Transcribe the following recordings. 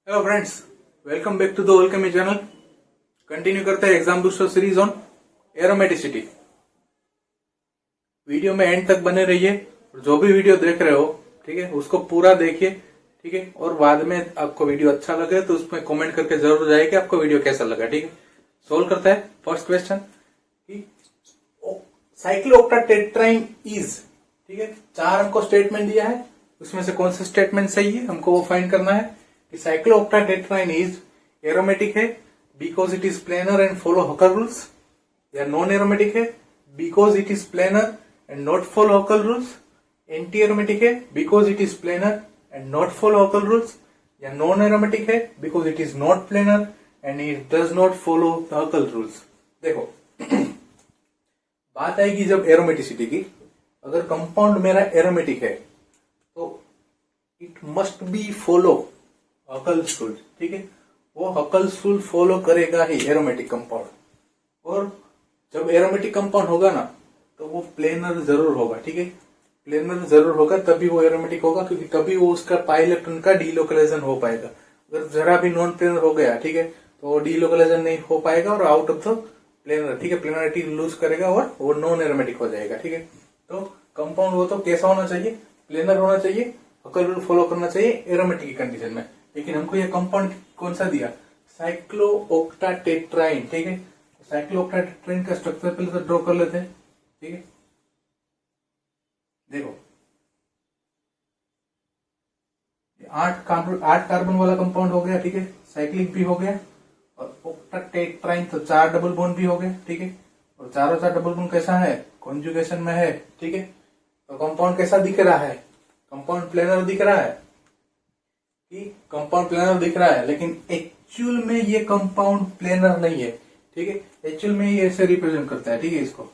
Hello friends, welcome back to the alchemy channel. Continue करते हैं exam booster series on aromaticity. Video में end तक बने रहिए। जो भी वीडियो देख रहे हो, ठीक है, उसको पूरा देखिए, ठीक है। और बाद में आपको वीडियो अच्छा लगे तो उसमें कमेंट करके जरूर जाए कि आपको वीडियो कैसा लगा, ठीक है। सोल्व करते हैं फर्स्ट क्वेश्चन। साइक्लोऑक्टाटेट्राइन इज, ठीक है, 4 हमको स्टेटमेंट दिया है, उसमें से कौन सा स्टेटमेंट सही है हमको वो फाइंड करना है। कि साइक्लोऑक्टाटेट्राइन इज एरोमेटिक है because it is planar and follow Huckel rules, या नॉन एरोमेटिक है because it is planar and not follow Huckel rules, anti aromatic है because it is planar and not follow Huckel rules, या non aromatic है because it is not planar and it does not follow the Huckel rules. देखो बात आएगी जब aromaticity की, अगर compound मेरा एरोमेटिक है तो it must be follow Huckel's rule, ठीक है। वो हकल्स रूल फॉलो करेगा ही एरोमेटिक कंपाउंड। और जब एरोमेटिक कंपाउंड होगा ना तो वो प्लेनर जरूर होगा, ठीक है। प्लेनर जरूर होगा तभी वो एरोमेटिक होगा, क्योंकि तभी वो उसका पाई इलेक्ट्रॉन का डीलोकलाइजेशन हो पाएगा। अगर जरा भी नॉन प्लेनर हो गया, ठीक है, तो वो डीलोकलाइजेशन नहीं हो पाएगा और आउट ऑफ द प्लेनर, ठीक है, प्लेनरिटी लूज करेगा और वो नॉन एरोमेटिक हो जाएगा, ठीक है। तो कंपाउंड वो तो कैसा होना चाहिए, प्लेनर होना चाहिए, हकल रूल फॉलो करना चाहिए एरोमेटिक की कंडीशन में। लेकिन हमको ये कंपाउंड कौन सा दिया, साइक्लोऑक्टाटेट्राइन, ठीक है। साइक्लोऑक्टाटेट्राइन का स्ट्रक्चर पहले तो ड्रॉ कर लेते हैं, ठीक है। देखो 8 कार्बन वाला कंपाउंड हो गया, ठीक है, साइक्लिक भी हो गया, और ऑक्टाटेट्राइन तो 4 डबल बॉन्ड भी हो गए, ठीक है। और चारों 4 डबल बॉन्ड कैसा है, कॉन्जुगेशन में है, ठीक है। तो कंपाउंड कैसा दिख रहा है, कंपाउंड प्लेनर दिख रहा है, कि कंपाउंड प्लेनर दिख रहा है, लेकिन एक्चुअल में ये कंपाउंड प्लेनर नहीं है, ठीक है। एक्चुअल में ये ऐसे रिप्रेजेंट करता है, ठीक है। इसको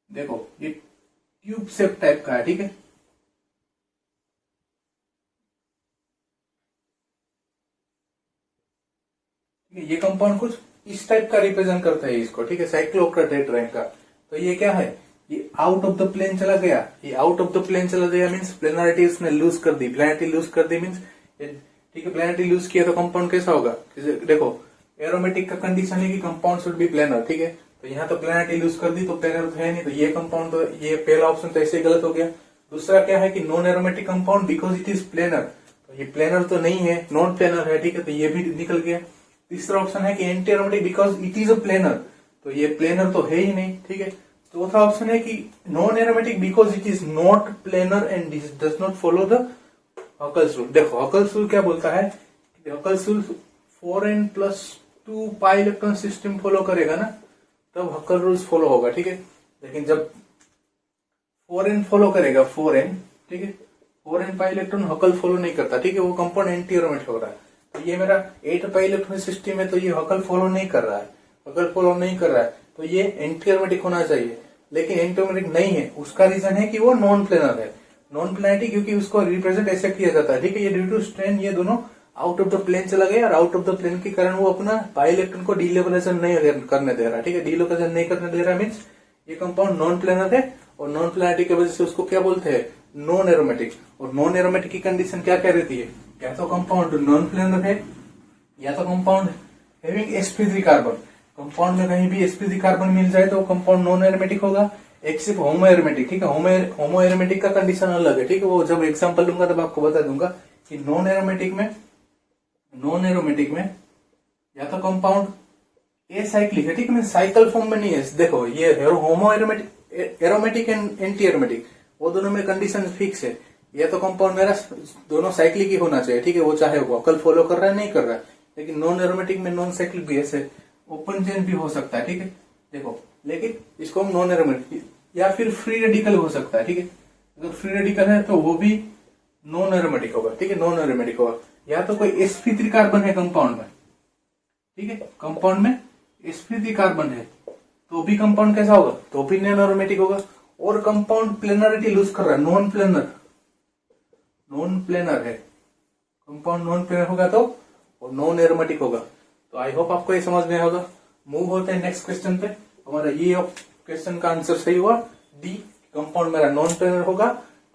देखो ये ट्यूब शेप टाइप का है, ठीक है। ये कंपाउंड कुछ इस टाइप का रिप्रेजेंट करता है इसको, ठीक है, साइक्लोऑक्टाटेट्राइन का। तो ये क्या है, ये आउट ऑफ द प्लेन चला गया, ये आउट ऑफ द प्लेन चला गया मीन्स प्लेनरिटी उसने लूज कर दी, प्लेनरिटी लूज कर दी मीन्स, ठीक है, प्लेनरिटी लूज किया तो कंपाउंड कैसा होगा। देखो एरोमेटिक का कंडीशन है कि कंपाउंड शुड बी प्लेनर, ठीक है। तो यहाँ तो प्लेनरिटी लूज कर दी तो प्लेनर तो है नहीं, तो ये कंपाउंड तो ये पहला ऑप्शन तो ऐसे गलत हो गया। दूसरा क्या है कि non aromatic compound because it is planar, तो ये प्लेनर तो नहीं है, नॉन प्लेनर है, ठीक है, तो ये भी निकल गया। तीसरा ऑप्शन है कि anti aromatic because it is a planar, तो ये प्लेनर तो है ही नहीं, ठीक है। चौथा ऑप्शन है कि non aromatic because it is not planar and does not follow the Huckel's rule. देखो हकल्स रूल क्या बोलता है, Huckel's rule 4n+2 pi electron system follow करेगा ना तब हकल रूल्स फॉलो होगा, ठीक है। लेकिन जब 4n फॉलो करेगा, 4n, ठीक है, 4n पाई इलेक्ट्रॉन हकल फॉलो नहीं करता, ठीक है, वो कंपाउंड एंटी एरोमेटिक हो रहा है। तो ये मेरा 8 पाई इलेक्ट्रॉन सिस्टम है, तो ये हकल फॉलो नहीं कर रहा है, हकल फॉलो नहीं कर रहा है, तो ये एंटी एरोमेटिक होना चाहिए, लेकिन एंटी एरोमेटिक नहीं है। उसका रीजन है कि वो नॉन प्लेनर है, नॉन प्लेनरिटी, क्योंकि उसको रिप्रेजेंट ऐसे किया जाता है, ठीक है। ये ड्यू टू स्ट्रेन ये दोनों आउट ऑफ द प्लेन चला गया, और आउट ऑफ द प्लेन के कारण वो अपना पाई इलेक्ट्रॉन को डीलोकलाइजेशन नहीं करने दे रहा, ठीक है। डीलोकलाइजेशन नहीं करने दे रहा मीन्स ये कंपाउंड नॉन प्लेनर है, और नॉन प्लेनरिटी की वजह से उसको क्या बोलते हैं, नॉन एरोमेटिक। और नॉन एरोमेटिक की कंडीशन क्या कह रहती है, या तो कंपाउंड नॉन प्लेनर है, या तो compound having sp3 carbon. Compound में कहीं भी sp3 कार्बन मिल जाए तो कंपाउंड नॉन एरोमेटिक होगा, एक्सेप्ट होमो एरोमेटिक, ठीक है। होमो एरोमेटिक का कंडीशन अलग है, ठीक है, वो जब एग्जांपल दूंगा तब आपको बता दूंगा कि नॉन एरोमेटिक में या तो कंपाउंड एसाइक्लिक है, ठीक है, साइकिल फॉर्म में नहीं है। देखो ये होमो एरोमेटिक एंड एंटी एरोमेटिक, वो दोनों में कंडीशन फिक्स है। या तो कंपाउंड मेरा दोनों साइक्लिक ही होना चाहिए, ठीक है, वो चाहे वो हकल फॉलो कर रहा है नहीं कर रहा है। लेकिन नॉन एरोमेटिक में नॉन साइक्लिक भी ऐसे ओपन चेन भी हो सकता है, ठीक है। देखो लेकिन इसको हम नॉन एरोमेटिक, या फिर फ्री रेडिकल हो सकता है, ठीक है। अगर फ्री रेडिकल है तो वो भी नॉन एरोमेटिक होगा, ठीक है, नॉन एरोमेटिक होगा। या तो कोई sp3 कार्बन है कंपाउंड में, ठीक है, कंपाउंड में sp3 कार्बन है तो भी कंपाउंड कैसा होगा, तो भी नॉन एरोमेटिक होगा। और कंपाउंड प्लेनरिटी लूज कर रहा है, नॉन प्लेनर है, कंपाउंड नॉन प्लेनर होगा तो वो नॉन एरोमेटिक होगा। तो आई होप आपको ये समझ में होगा। मूव होते हैं नेक्स्ट क्वेश्चन पे। हमारा ये क्वेश्चन का आंसर सही हुआ डी, कंपाउंड मेरा नॉन प्लेनर होगा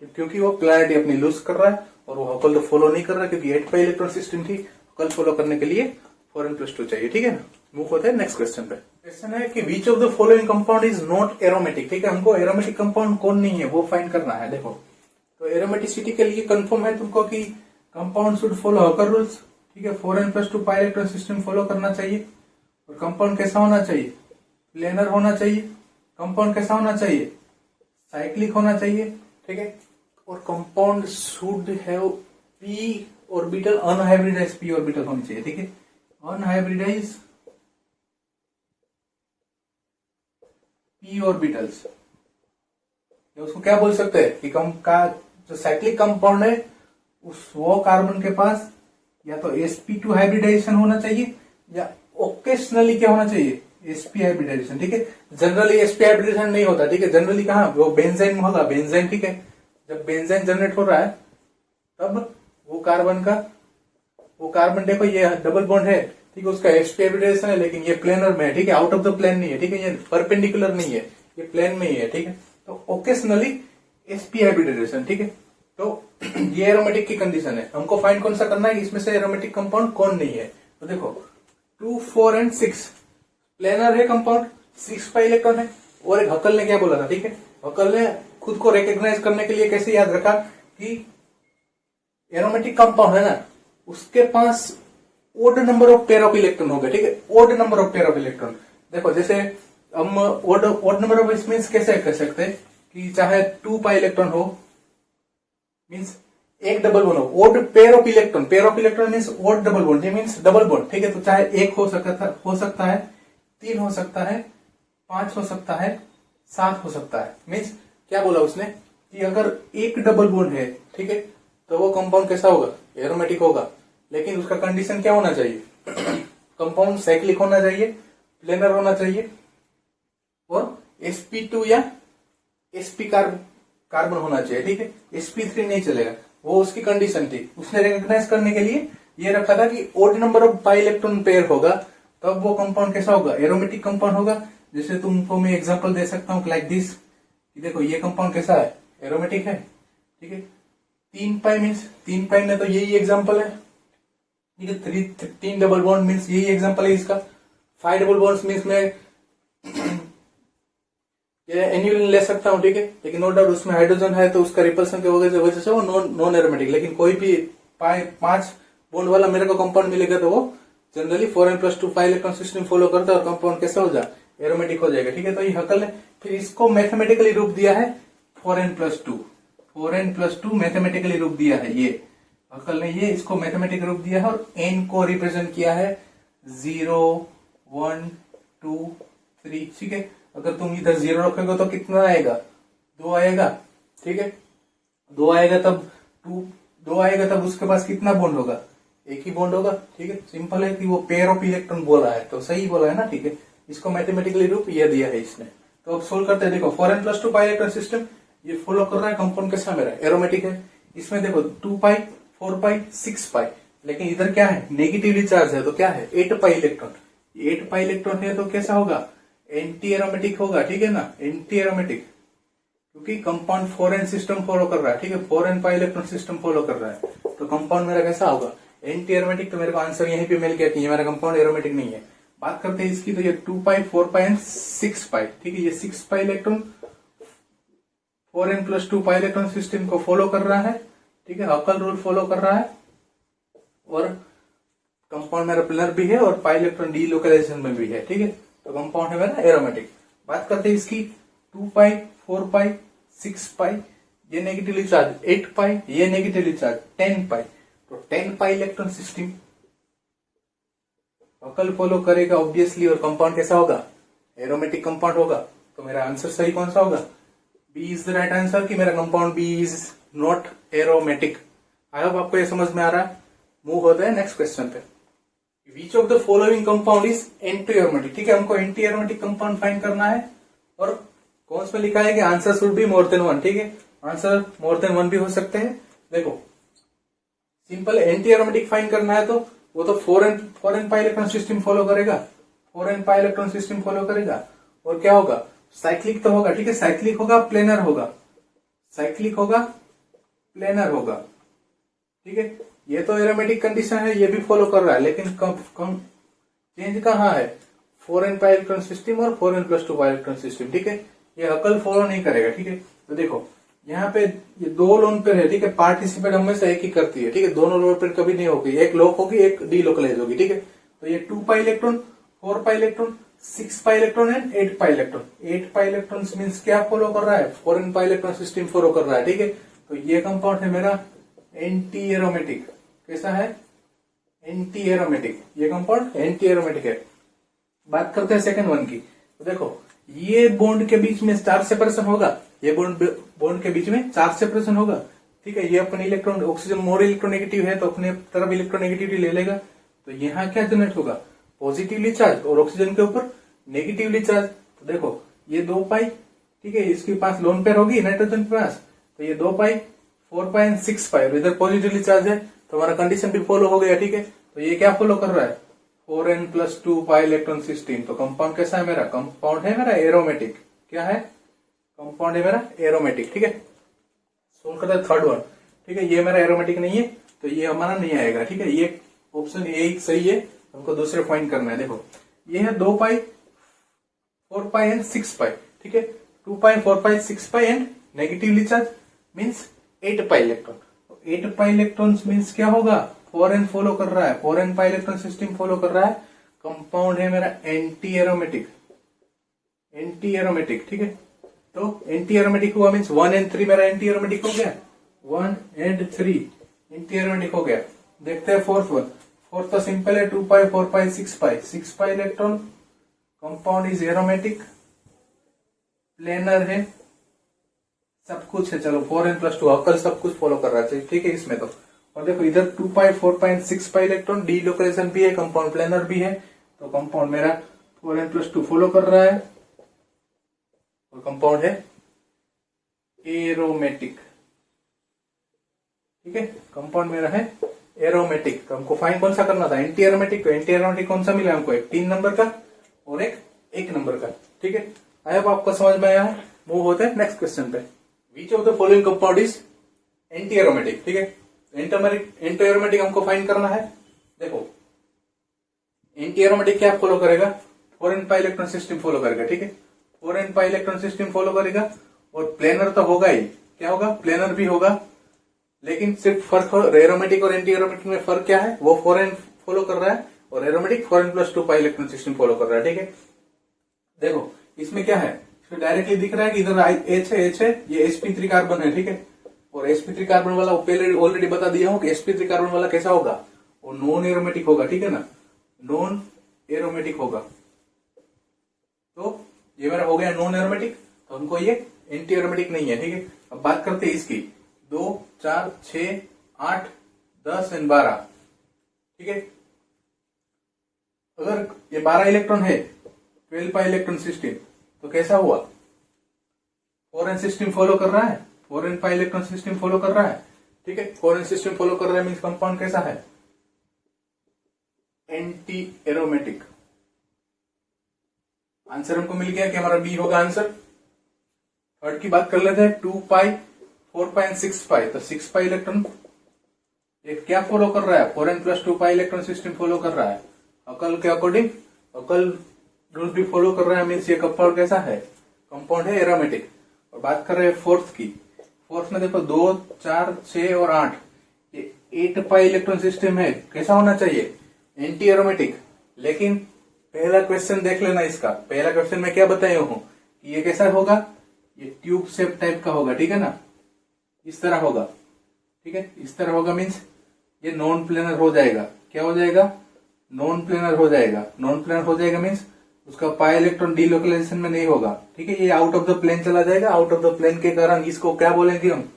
क्योंकि वो प्लेनरिटी अपनी लूज कर रहा है और वो हकल तो फॉलो नहीं कर रहा क्योंकि 8 पाई इलेक्ट्रॉन सिस्टम थी। हकल फॉलो करने के लिए 4n+2 चाहिए, ठीक है ना। मूव होते हैं नेक्स्ट क्वेश्चन पे। क्वेश्चन है कि विच of the following compound is not aromatic, ठीक है। हमको एरोमेटिक कंपाउंड कौन नहीं है वो फाइंड करना है। देखो तो एरोमेटिसिटी के लिए कंफर्म है तुमको कि कंपाउंड शुड फॉलो हकर रूल्स, ठीक है। 4n+2 pi electron system follow करना चाहिए। और कंपाउंड कैसा होना चाहिए, प्लेनर होना चाहिए। कंपाउंड कैसा होना चाहिए, साइक्लिक होना चाहिए, ठीक है। और compound should have p orbital, unhybridised p orbital होनी चाहिए, ठीक है। अनहाइब्रिडाइज p ऑर्बिटल्स, उसको क्या बोल सकते हैं कि जो साइक्लिक कंपाउंड है वो कार्बन के पास या तो sp2 हाइब्रिडाइजेशन होना चाहिए या ओकेशनली क्या होना चाहिए, sp हाइब्रिडाइजेशन, ठीक है। जनरली sp हाइब्रिडाइजेशन नहीं होता, ठीक है। जनरली कहा वो बेंजाइन में होगा, बेंजाइन, ठीक है। जब बेंजाइन जनरेट हो रहा है तब वो कार्बन देखो ये डबल बॉन्ड है, ठीक है, उसका sp हाइब्रिडाइजेशन है, लेकिन ये प्लेनर में है, ठीक है, आउट ऑफ द प्लेन नहीं है, ठीक है, ये परपेंडिकुलर नहीं है, ये प्लेन में ही है, ठीक है। तो ओकेशनली sp हाइब्रिडाइजेशन, ठीक है। तो ये एरोमेटिक की कंडीशन है। हमको फाइंड कौन सा करना है, इसमें से एरोमेटिक कंपाउंड कौन नहीं है। तो देखो 2, 4 एंड 6 प्लेनर है कंपाउंड, 6 पाई इलेक्ट्रॉन है। और एक हकल ने क्या बोला था, ठीक है, हकल ने खुद को रिकॉग्नाइज करने के लिए कैसे याद रखा कि एरोमेटिक कंपाउंड है ना, उसके पास odd number of pair of electron होगा, ठीक है, odd number of pair of electron. देखो जैसे हम ओड नंबर ऑफ मीन्स कैसे कह सकते हैं कि चाहे 2 पाई इलेक्ट्रॉन हो, मीन्स एक डबल बॉन्ड हो, odd pair of electron means odd double bond, means double bond, ठीक है। तो चाहे 1 हो सकता है, 3 हो सकता है, 5 हो सकता है, 7 हो सकता है। मीन्स क्या बोला उसने कि अगर एक डबल बॉन्ड है, ठीक है, तो वो कंपाउंड कैसा होगा, एरोमेटिक होगा। लेकिन उसका कंडीशन क्या होना चाहिए, कंपाउंड साइक्लिक होना चाहिए, प्लेनर होना चाहिए और sp2 या sp कार्बन होना चाहिए, ठीक है। sp3 नहीं चलेगा, वो उसकी कंडीशन थी। उसने रिकॉग्नाइज करने के लिए ये रखा था कि odd number of pi electron pair होगा तब वो कंपाउंड कैसा होगा, एरोमेटिक कंपाउंड होगा। जैसे तुमको मैं एग्जांपल दे सकता हूँ लाइक दिस, कि देखो ये कंपाउंड कैसा है, एरोमेटिक है, ठीक है। 3 पाई मीन्स 3 पाई में तो यही एग्जांपल है, ठीक है। 3 डबल बॉन्ड मीन्स यही एग्जांपल है इसका। 5 डबल बॉन्ड मीन्स में एन्यूलिन ले सकता हूं, ठीक है, लेकिन नो डाउट उसमें हाइड्रोजन है तो उसका रिपल्सन की वजह से वो नॉन एरोमेटिक। लेकिन कोई भी 5 बॉन्ड वाला मेरे को कंपाउंड मिलेगा तो वो generally 4n+2 pi electron system follow करता है और कंपाउंड कैसा हो जाए, एरोमेटिक हो जाएगा, ठीक है। तो ये हकल ने फिर इसको मैथमेटिकली रूप दिया है 4n+2 मैथमेटिकली रूप दिया है। ये हकल ने ये इसको मैथमेटिकल रूप दिया है और n को रिप्रेजेंट किया है 0, 1, 2, 3, ठीक है। अगर तुम इधर 0 रखोगे तो कितना आएगा, 2 आएगा, ठीक है। 2 आएगा तब उसके पास कितना बॉन्ड होगा, एक ही बॉन्ड होगा, ठीक है। सिंपल है कि वो पेयर ऑफ इलेक्ट्रॉन बोला है तो सही बोला है ना, ठीक है। इसको मैथमेटिकली रूप यह दिया है इसने। तो अब सोल्व करते हैं। देखो 4n+2 पाई इलेक्ट्रॉन सिस्टम ये फॉलो कर रहा है, कंपाउंड कैसा मेरा एरोमेटिक है। इसमें देखो 2 पाई, 4 पाई, 6 पाई, लेकिन इधर क्या है, नेगेटिवली चार्ज है तो क्या है 8 पाई इलेक्ट्रॉन। 8 पाई इलेक्ट्रॉन है तो कैसा होगा, एंटी एरोमेटिक होगा, ठीक है ना, एंटी एरोमेटिक, क्योंकि कंपाउंड 4n सिस्टम फॉलो कर रहा है, ठीक है, 4n pi electron system follow कर रहा है तो कंपाउंड मेरा कैसा होगा, एंटी एरोमेटिक। तो मेरे को आंसर यहीं पे मिल गया कि ये मेरा कंपाउंड एरोमेटिक नहीं है। बात करते हैं इसकी, तो ये 2 पाई, 4 पाई एंड 6 पाई, ठीक है। ये 6 pi electron 4n+2 pi electron system को फॉलो कर रहा है, ठीक है, हकल रूल फॉलो कर रहा है और कंपाउंड मेरा प्लेनर भी है और पाई इलेक्ट्रॉन डी लोकलाइजेशन में भी है, ठीक है। तो कंपाउंड है मेरा एरोमेटिक। बात करते हैं इसकी 2 पाई, 4 पाई, 6 पाई, ये नेगेटिवली चार्ज 8 पाई, ये नेगेटिवली चार्ज 10 पाई। तो 10 पाई इलेक्ट्रॉन सिस्टम हकल फॉलो करेगा ऑब्वियसली और कंपाउंड कैसा होगा, एरोमेटिक कंपाउंड होगा। तो मेरा आंसर सही कौन सा होगा, B is the right answer कि मेरा compound B is not aromatic. I hope आपको ये समझ में आ रहा है। मूव होता है नेक्स्ट क्वेश्चन पे। विच of the following compound is anti aromatic, ठीक है, हमको एंटी एरोमेटिक कंपाउंड फाइंड करना है और कौन सा लिखा है कि answer should be more than 1, ठीक है, आंसर मोर देन 1 भी हो सकते हैं। देखो सिंपल एंटी एरोमेटिक फाइंड करना है तो वो तो 4n pi electron system follow करेगा, 4n pi electron system follow करेगा और क्या होगा, साइक्लिक तो होगा, ठीक है, साइक्लिक होगा, प्लेनर होगा, साइक्लिक होगा, प्लेनर होगा, ठीक है, ये तो एरोमेटिक कंडीशन है, ये भी फॉलो कर रहा है, लेकिन कम चेंज कहाँ है, 4n पाई इलेक्ट्रॉन सिस्टम और 4n+2 पाई इलेक्ट्रॉन सिस्टम। ठीक है, ये अकल फॉलो नहीं करेगा। ठीक है, तो देखो यहाँ पे ये दो लोन पेयर है। ठीक है, पार्टिसिपेट हमेशा एक ही करती है। ठीक है, दोनों लोन पेयर कभी नहीं होगी, एक लॉक होगी एक डीलोकलाइज होगी। ठीक है, तो ये 2 pi electron, 4 pi electron, 6 pi electron and 8 pi electron. 8 pi electron means क्या फॉलो कर रहा है, 4n pi electron system follow कर रहा है। ठीक है, तो ये कंपाउंड है मेरा एंटी एरोमेटिक। कैसा है, एंटी एरोमेटिक। ये कंपाउंड एंटी एरोमेटिक है। बात करते हैं सेकंड वन की। तो देखो ये बॉन्ड के बीच में चार्ज सेपरेशन होगा, ये बॉन्ड के बीच में चार्ज सेपरेशन होगा। ठीक है, ये अपने इलेक्ट्रॉन, ऑक्सीजन मोर इलेक्ट्रोनेगेटिव है तो अपने तरफ इलेक्ट्रोनेगेटिविटी ले लेगा। तो यहाँ क्या जनरेट होगा, पॉजिटिवली चार्ज और ऑक्सीजन के ऊपर नेगेटिवली चार्ज। तो देखो ये 2 पाई, ठीक है, इसके पास लोन पेयर होगी नाइट्रोजन के पास, तो ये 2 पाई, 4 पाई एंड 6 पाई, और इधर पॉजिटिवली चार्ज है तो हमारा कंडीशन भी फॉलो हो गया। ठीक है, तो ये क्या फॉलो कर रहा है, 4n+2 पाई इलेक्ट्रॉन सिस्टम। तो कंपाउंड कैसा है मेरा, कंपाउंड है मेरा एरोमेटिक। क्या है, कंपाउंड है मेरा एरोमेटिक। ठीक है, सोल्व करता है थर्ड वन। ठीक है, ये मेरा एरोमेटिक नहीं है तो ये हमारा नहीं आएगा। ठीक है, ये ऑप्शन ए सही है, हमको दूसरे फाइंड करना है। देखो ये है 2 पाई, 4 पाई एंड 6 पाई। ठीक है, 2 pi, 4 pi, 6 pi and negatively charge means 8 pi electron. 8 pi electron means क्या होगा, 4n फॉलो कर रहा है, 4n pi electron system follow कर रहा है। कंपाउंड है मेरा एंटी एरोमेटिक, एंटी एरोमेटिक। ठीक है, तो एंटी एरोमेटिक हुआ मीन्स 1 एंड 3 मेरा एंटी एरोमेटिक हो गया, 1 एंड 3 एंटी एरोमेटिक हो गया। देखते हैं फोर्थ वन। फोर्थ तो सिंपल है, 2 pi, 4 pi, 6 pi. 6 pi electron, compound is aromatic, planar है, सब कुछ है। चलो 4n+2 अकल सब कुछ फॉलो कर रहा है। ठीक है, इसमें तो और देखो इधर 2 pi, 4 pi, 6 pi electron, D location भी है, कंपाउंड प्लेनर भी है। तो कंपाउंड मेरा 4n+2 फॉलो कर रहा है और कंपाउंड है एरोमेटिक। ठीक है, कंपाउंड मेरा है एरोमेटिक। तो हमको फाइन कौन सा करना था, एंटी एरोमेटिक। तो एंटी एरोमेटिक कौन सा मिला हमको, एक 3 नंबर का और एक 1 नंबर का। ठीक है, आई होप आपको समझ में आया है। मूव होते हैं नेक्स्ट क्वेश्चन पे। विच of the following compound is anti aromatic. ठीक है, एंटी एरोमेटिक हमको फाइंड करना है। देखो एंटी एरोमेटिक क्या फॉलो करेगा, 4n pi electron system follow करेगा। ठीक है, 4n pi electron system follow करेगा और प्लेनर तो होगा ही। क्या होगा, प्लेनर भी होगा, लेकिन सिर्फ फर्क एरोमेटिक और एंटी एरोमेटिक में फर्क क्या है, वो 4n फॉलो कर रहा है और aromatic 4n+2 pi electron system follow कर रहा है। ठीक है, देखो इसमें क्या है, इसमें डायरेक्टली दिख रहा है कि इधर H है, ये sp3 कार्बन है। ठीक है, और sp3 कार्बन वाला पहले ऑलरेडी बता दिया हूं कि sp3 कार्बन वाला कैसा होगा, वो नॉन एरोमेटिक होगा। ठीक है ना, नॉन एरोमेटिक होगा। तो ये मेरा हो गया नॉन एरोमेटिक, तो हमको ये एंटी एरोमेटिक नहीं है। ठीक है, अब बात करते हैं इसकी, 2, 4, 6, 8, 10 एंड 12। ठीक है, अगर ये 12 इलेक्ट्रॉन है, 12 पाई इलेक्ट्रॉन सिस्टम, तो कैसा हुआ, 4n सिस्टम फॉलो कर रहा है, 4n pi electron system follow कर रहा है। ठीक है, 4n सिस्टम फॉलो कर रहा है मीन्स कंपाउंड कैसा है, एंटी एरोमेटिक। आंसर हमको मिल गया कि हमारा बी होगा आंसर। थर्ड की बात कर लेते हैं, 2 पाई, 4 पाई एंड 6 पाई। तो 6 पाई इलेक्ट्रॉन ये क्या फॉलो कर रहा है, 4n+2 pi electron system follow कर रहा है। अकल के अकॉर्डिंग अकल रूल भी फॉलो कर रहा है मीन्स ये कंपाउंड कैसा है, कंपाउंड है एरोमेटिक। और बात कर रहे हैं फोर्थ की। फोर्थ में देखो 2, 4, 6 और 8, ये 8 पाई इलेक्ट्रॉन सिस्टम है, कैसा होना चाहिए, एंटी एरोमेटिक। लेकिन पहला क्वेश्चन देख लेना इसका, पहला क्वेश्चन में क्या बताया हूं कि ये कैसा होगा, ये ट्यूब शेप टाइप का होगा। ठीक है ना, इस तरह होगा। ठीक है, इस तरह होगा मीन्स ये नॉन प्लेनर हो जाएगा। क्या हो जाएगा, नॉन प्लेनर हो जाएगा। नॉन प्लेनर हो जाएगा मीन्स उसका पाई इलेक्ट्रॉन डीलोकलाइजेशन में नहीं होगा। ठीक है, ये आउट ऑफ द प्लेन चला जाएगा। आउट ऑफ द प्लेन के कारण इसको क्या बोलेंगे हम,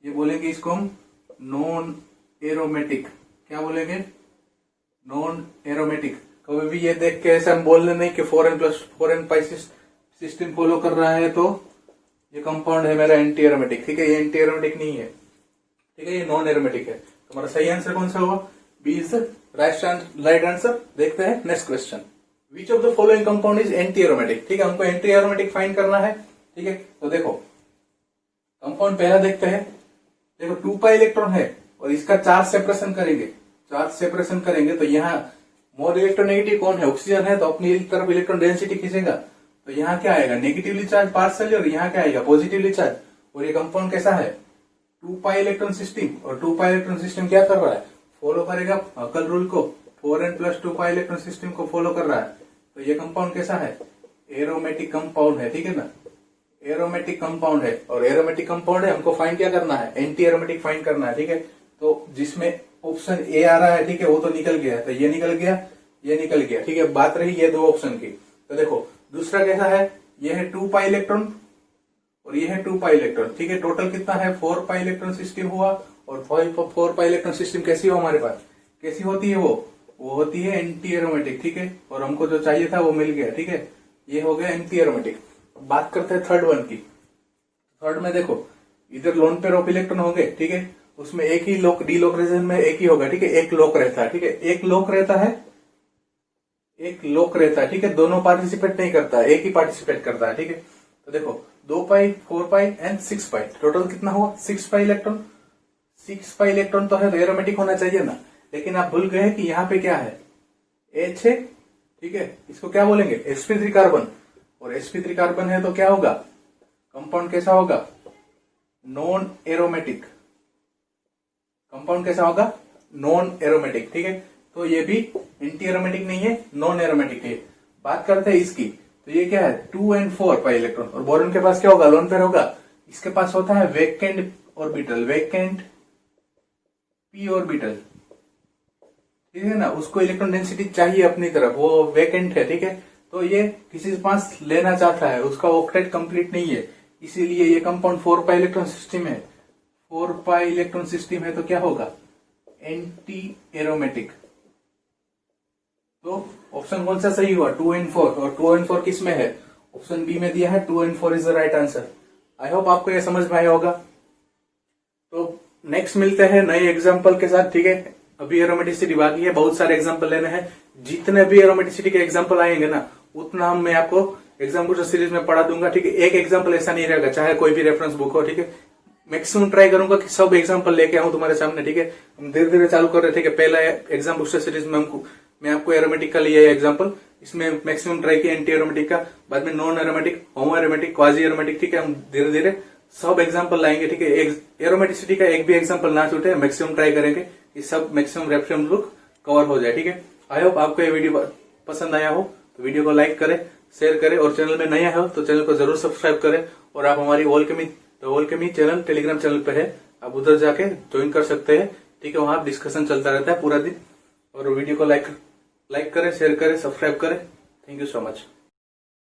ये बोलेंगे इसको हम नॉन एरोमेटिक। क्या बोलेंगे, नॉन एरोमेटिक। कभी भी ये देख के ऐसा हम बोलने नहीं कि 4n पाई सिस्टम फॉलो कर रहा है तो ये कंपाउंड है मेरा एंटी एरोमेटिक। ठीक है, ये एंटी एरोमेटिक नहीं है। ठीक है, ये नॉन एरोमेटिक है। तो हमारा सही आंसर कौन सा होगा, B is the right answer. देखते हैं next question. Which of the following compound is anti aromatic. ठीक है, हमको एंटी एरोमेटिक फाइंड करना है। ठीक है, तो देखो कंपाउंड पहला देखते हैं। देखो 2 पाई इलेक्ट्रॉन है, और इसका चार्ज सेपरेशन करेंगे तो यहाँ मोर इलेक्ट्रोनेगेटिव कौन है, ऑक्सीजन है, तो अपनी तरफ इलेक्ट्रॉन डेंसिटी खींचेगा, तो यहाँ क्या आएगा, नेगेटिवली चार्ज पार्शियली, और यहाँ क्या आएगा, पॉजिटिवली चार्ज। और ये कंपाउंड कैसा है, 2π इलेक्ट्रॉन सिस्टम, और 2π इलेक्ट्रॉन सिस्टम क्या कर रहा है, फॉलो करेगा हकल रूल को, 4n+2π इलेक्ट्रॉन सिस्टम को फॉलो कर रहा है। तो ये कंपाउंड कैसा है, एरोमेटिक कंपाउंड है, ठीक है ना, एरोमेटिक कंपाउंड है। और एरोमेटिक कंपाउंड है, हमको फाइंड क्या करना है, एंटी एरोमेटिक फाइंड करना है, ठीक है। तो जिसमें ऑप्शन ए आ रहा है, ठीक है, वो तो निकल गया, तो ये निकल गया, ये निकल गया, ठीक है। बात रही ये दो ऑप्शन की। तो देखो दूसरा कैसा है, ये है 2π इलेक्ट्रॉन और ये है 2π इलेक्ट्रॉन, ठीक है। टोटल कितना है, 4π इलेक्ट्रॉन सिस्टम हुआ। और 4π इलेक्ट्रॉन सिस्टम कैसी हो हमारे पास, कैसी होती है वो होती है एंटी एरोमेटिक, ठीक है। और हमको जो चाहिए था वो मिल गया, ठीक है, ये हो गया एंटी एरोमेटिक। बात करते हैं थर्ड वन की। थर्ड में देखो इधर लोन पेयर ऑफ इलेक्ट्रॉन होंगे, ठीक है, उसमें एक ही लोक, डीलोकराइजेशन में एक ही होगा, ठीक है, एक लोक रहता है, ठीक है, एक लोक रहता है, ठीक है, दोनों पार्टिसिपेट नहीं करता, एक ही पार्टिसिपेट करता है, ठीक है। तो देखो 2π, 4π एंड 6π, टोटल कितना हुआ, 6π इलेक्ट्रॉन। 6π इलेक्ट्रॉन तो है, तो एरोमेटिक होना चाहिए ना, लेकिन आप भूल गए कि यहाँ पे क्या है, H है, ठीक है, इसको क्या बोलेंगे, sp3 कार्बन। और sp3 कार्बन है तो क्या होगा, कंपाउंड कैसा होगा, नॉन एरोमेटिक। कंपाउंड कैसा होगा, नॉन एरोमेटिक, ठीक है। तो ये भी एंटी एरोमेटिक नहीं है, नॉन एरोमेटिक है। बात करते हैं इसकी, तो ये क्या है, 2 and 4π इलेक्ट्रॉन। और बोरॉन के पास क्या होगा, लोन पेयर होगा, इसके पास होता है vacant orbital, vacant p orbital, ठीक है ना, उसको इलेक्ट्रॉन डेंसिटी चाहिए अपनी तरफ, वो वेकेंट है, ठीक है। तो ये किसी के पास लेना चाहता है, उसका ऑक्टेट कंप्लीट नहीं है, इसीलिए ये कंपाउंड 4π इलेक्ट्रॉन सिस्टम है। 4π इलेक्ट्रॉन सिस्टम है तो क्या होगा, एंटी एरोमेटिक। तो ऑप्शन कौन सा सही हुआ, 2 and 4। और 2 and 4 किस में है, ऑप्शन बी में दिया है, 2 and 4 is the right answer. I hope आपको ये समझ में आया होगा। तो नेक्स्ट मिलते हैं नए एग्जाम्पल के साथ, ठीक है। अभी एरोमेटिसिटी बाकी है, बहुत सारे एग्जाम्पल लेने हैं। जितने भी एरोमेटिसिटी के एग्जाम्पल आएंगे ना, उतना मैं आपको एग्जाम्पल सीरीज में पढ़ा दूंगा, ठीक है। एक एग्जाम्पल ऐसा नहीं रहेगा, चाहे कोई भी रेफरेंस बुक हो, ठीक है। मैक्सिमम ट्राई करूंगा कि सब एग्जाम्पल लेके आऊं तुम्हारे सामने, ठीक है। हम धीरे धीरे चालू कर रहे, ठीक है। पहला एग्जाम बूस्टर सीरीज में मैं आपको एरोमेटिक का लिया एग्जाम्पल, इसमें मैक्सिमम ट्राई किया एंटी एरोमेटिक का, बाद में नॉन एरोमेटिक, होमो एरोमेटिक, क्वाजी एरोमेटिक, ठीक है। हम धीरे धीरे सब एग्जाम्पल लाएंगे, ठीक है। एरोमेटिसिटी का एक भी एग्जाम्पल ना छूटे, मैक्सिमम ट्राई करेंगे कि सब मैक्सिमम रेफरेंस बुक कवर हो जाए, ठीक है। आई होप आपको ये वीडियो पसंद आया हो, तो वीडियो को लाइक करें, शेयर करें, और चैनल में नया हो तो चैनल को जरूर सब्सक्राइब करें। और आप हमारी ऑलकेमी चैनल टेलीग्राम चैनल पे है, आप उधर जाके ज्वाइन कर सकते हैं, ठीक है। वहां डिस्कशन चलता रहता है पूरा दिन। और वीडियो को लाइक करें, शेयर करें, सब्सक्राइब करें। Thank you so much.